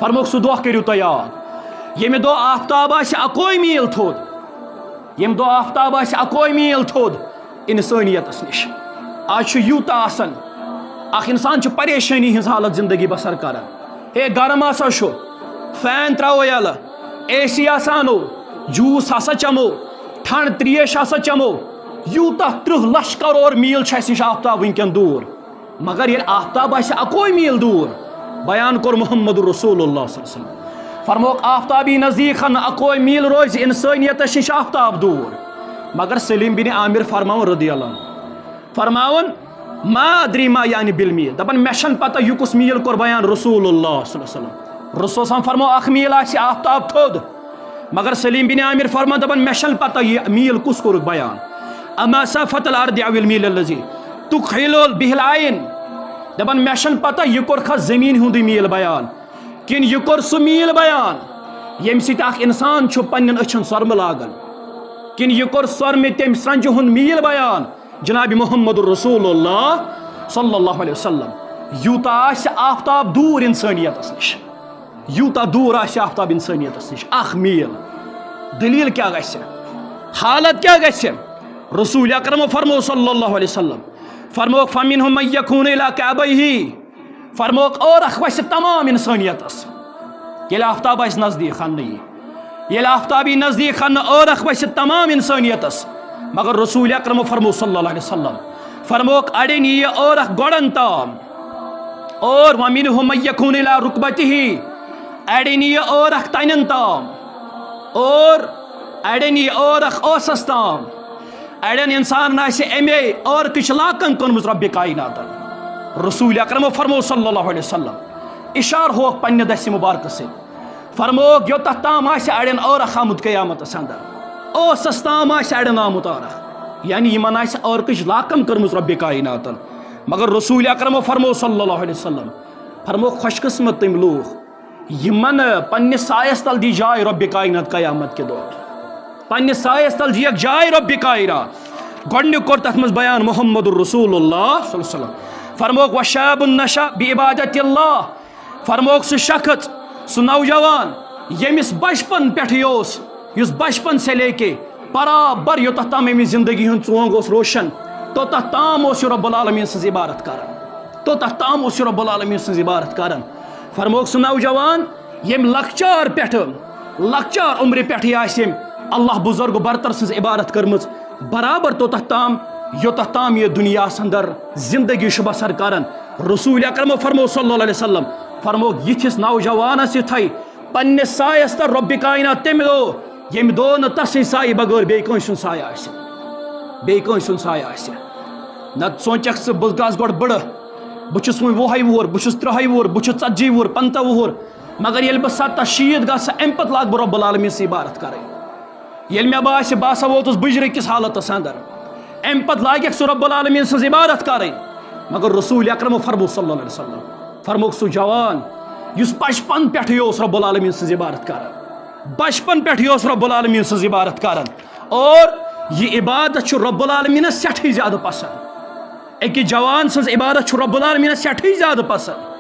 फरमोक सह दोह करियो तुम याद यमे दो आफ्ताब आसे 1 मील थोद यम दो आफ्ताब आसे 1 मील थोद इंसानियतस निश आज यूता आसन अख इंसान परेशानी हज हालत जिंदगी बसर कर हे गरम हसा फैन त्रो यल AC आनो जूस हसा चमो ठंड त्रेश हसा चमो यूता 30 लक्ष करोड़ मील नश आफ्ताब वनकन दूर मगर ये आफ्ताब आसे 1 मील दूर बयान कोर मोहम्मद रसूलुल्लाह सल्लल्लाहु अलैहि वसल्लम फरमोक आफ्ताबी नज़दीक 1 मील रोज इंसानियत नश आफ्ताब दूर मगर सलीम बिन आमिर फरमावन रदियल्लाहु फरमावन मा अदरी मा यानी बिल मील दपन मेशन पता यह कुस मील कोर बयान रसूलुल्लाह सल्लल्लाहु अलैहि वसल्लम रसूल फरमो 1 मील आसे आफ्ताब थोद मगर सलीम बिन आमिर फरमा दपन मेशन पता यह मील कुस कोर बयान अमा सफत अर्द अविल मील लजी तुखिलुल बिहिल आइन दपन मेशन पता यह कोर खा जमीन हुंद मील बयान किन यह कोर सु मील बयान यम सित अख इंसान छु पन्नन अछन सरम लागन किन यह कोर सरम तम संज हुंद मील बयान जनाब मोहम्मद रसूलुल्लाह सल्लल्लाहु अलैहि वसल्लम यूता आसे आफ्ताब दूर इंसानियतस निश यूता दूर आसे आफ्ताब इंसानियतस निश 1 मील दलील क्या गसे हालत क्या गसे रसूल अकरम फरमो सल्लल्लाहु अलैहि वसल्लम फरमोक फमिनहुम मन यकून इला कअबैहि फरमोक और अखवस तमाम इंसानियतस ये आफ्ताब आस नजदीक खन ये आफ्ताबी नजदीक खन और अखवस तमाम इंसानियतस मगर रसूल अकरम फरमो सल्लल्लाहु अलैहि वसल्लम फरमोक अड़न ये और गोड़न ताम और वमिनहुम मन यकून इला रुकबतिहि अड़न ये और तनन ताम और अड़न ये और ओसस ताम अड़न इंसान अमे और किश लाकन कनमुज रब्बे कायनात रसूल अकरम फरमो सल्लल्लाहु अलैहि वसल्लम इशार हो पन्ने दस मुबारक से फरमोक यो ताम अड़न और आमुत कयामत अंदर ओसस ताम अड़न आमुत और यानी यमन और किश लाकन कर्मुज रब्बे कायनात मगर रसूल अकरम फरमो सल्लल्लाहु अलैहि वसल्लम फरमो खुशकिस्मत तम लूख यमन पन्ने सायस तल दी जाय रब्बे कायनात कयामत के दौर पन्ने सायस तल जी जाय रब्बे कायनात गोडन्यु कोर तथ मज बयान मोहम्मद रसूलुल्लाह सल्लल्लाहु अलैहि वसल्लम फरमोक वशाबुन नशा बिइबादतिल्लाह फरमोक सु शख्स सु नौजवान यमिस बचपन पेठ युस बचपन से लेके बराबर योत तम अमिस जिंदगी हुंद चोंग रोशन तोत ताम रब्बुल आलमीन सज इबारत करन तोत ताम रब्बुल आलमीन सज इबारत करन फरमोक सु नौजवान यम लक्चार पेठ लक्चार उम्र पेठ आसिम अल्लाह बुजुर्ग बरतर सज इबारत करमज बराबर तोत ताम योत ताम ये दुनिया अंदर जिंदगी बसर करन रसूल अकरम फरमो सल्लल्लाहु अलैहि वसल्लम फरमोक यिथिस नौजवानस थई पन्ने सायस तर रब्बे कायनात तम दो यम दो न तस साय बगैर बे कौन साय आसे बे कौन साय आसे नत सोचक से बह गस गोड़ बड़ बहुस वो 20 वुहर बहुस 30 वुहर बहुस 40 वुहर 50 वुहर मगर ये बह 70-80 गस अम पे लाग बह रब्बुल आलमीन से इबारत कर ये मे बास बसा वोतुस बुजर किस हालतस अंदर अम पे लाग सह रब्बुल आलमीन सज इबारत कर मगर रसूल अकरम फरमो सल्लल्लाहु अलैहि वसल्लम फरमोक सु जवान युस बचपन पेठ रब्बुल आलमीन सज इबारत कर बचपन पेठ रब्बुल आलमीन सज इबारत कर और यह इबादत रब्बुल आलमीन सठी ज्यादा पसंद एक जवान सज इबादत रब्बुल आलमीन सठी ज्यादा पसंद